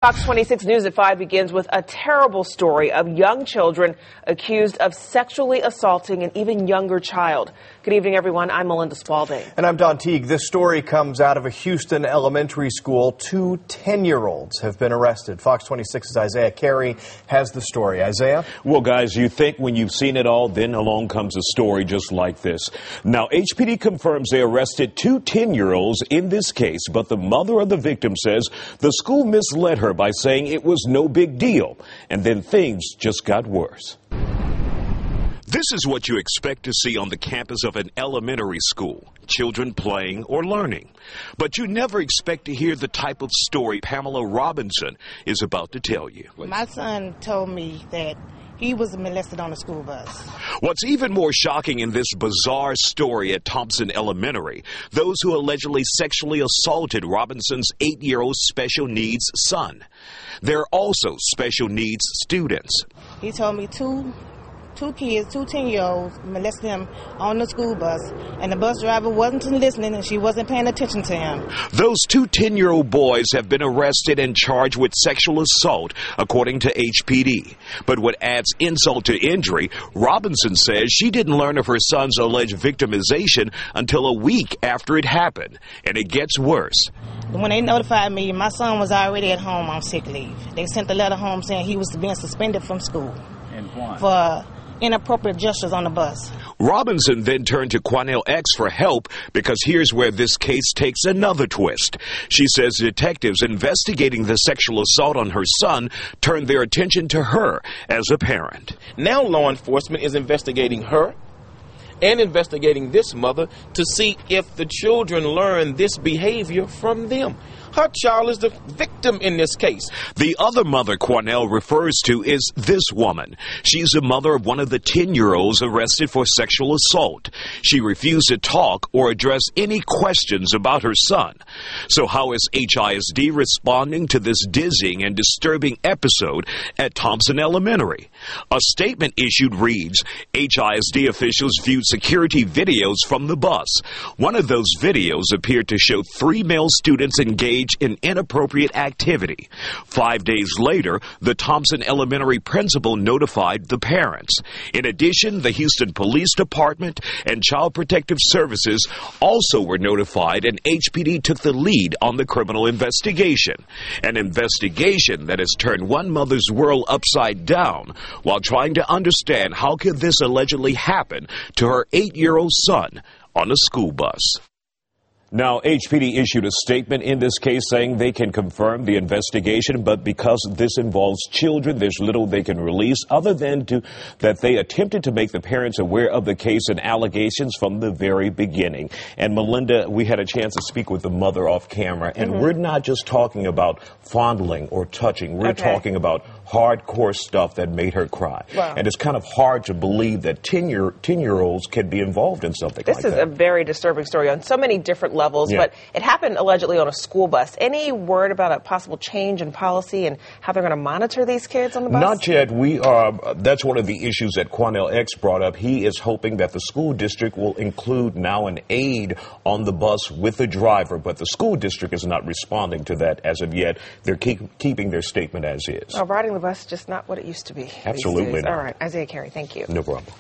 Fox 26 News at 5 begins with a terrible story of young children accused of sexually assaulting an even younger child. Good evening, everyone. I'm Melinda Spalding. And I'm Don Teague. This story comes out of a Houston elementary school. 2 10-year-olds have been arrested. Fox 26's Isaiah Carey has the story. Isaiah? Well, guys, you think when you've seen it all, then along comes a story just like this. Now, HPD confirms they arrested 2 10-year-olds in this case, but the mother of the victim says the school misled her by saying it was no big deal, and then things just got worse. This is what you expect to see on the campus of an elementary school, children playing or learning. But you never expect to hear the type of story Pamela Robinson is about to tell you. My son told me that he was molested on a school bus. What's even more shocking in this bizarre story at Thompson Elementary, those who allegedly sexually assaulted Robinson's 8-year-old special needs son. They're also special needs students. He told me two kids, 2 10-year-olds, molested him on the school bus, and the bus driver wasn't listening and she wasn't paying attention to him. Those 2 10-year-old boys have been arrested and charged with sexual assault, according to HPD. But what adds insult to injury, Robinson says she didn't learn of her son's alleged victimization until a week after it happened. And it gets worse. When they notified me, my son was already at home on sick leave. They sent a letter home saying he was being suspended from school. And why? For inappropriate gestures on the bus. Robinson then turned to Quanell X for help because here's where this case takes another twist. She says detectives investigating the sexual assault on her son turned their attention to her as a parent. Now law enforcement is investigating her and investigating this mother to see if the children learn this behavior from them. Her child is the victim in this case. The other mother Quanell refers to is this woman. She's the mother of one of the 10-year-olds arrested for sexual assault. She refused to talk or address any questions about her son. So how is HISD responding to this dizzying and disturbing episode at Thompson Elementary? A statement issued reads, HISD officials viewed security videos from the bus. One of those videos appeared to show 3 male students engaged in inappropriate activity. 5 days later, the Thompson Elementary principal notified the parents. In addition, the Houston Police Department and Child Protective Services also were notified, and HPD took the lead on the criminal investigation. An investigation that has turned one mother's world upside down while trying to understand how could this allegedly happen to her 8-year-old son on a school bus. Now, HPD issued a statement in this case saying they can confirm the investigation, but because this involves children, there's little they can release other than that they attempted to make the parents aware of the case and allegations from the very beginning. And Melinda, we had a chance to speak with the mother off camera, and we're not just talking about fondling or touching. We're talking about hardcore stuff that made her cry. Wow. And it's kind of hard to believe that 10-year-olds can be involved in something like that. This is a very disturbing story on so many different levels, but it happened allegedly on a school bus. Any word about a possible change in policy and how they're going to monitor these kids on the bus? Not yet. That's one of the issues that Quanell X brought up. He is hoping that the school district will include now an aide on the bus with the driver, but the school district is not responding to that as of yet. They're keeping their statement as is. Riding the bus is just not what it used to be. Absolutely not. All right. Isaiah Carey, thank you. No problem.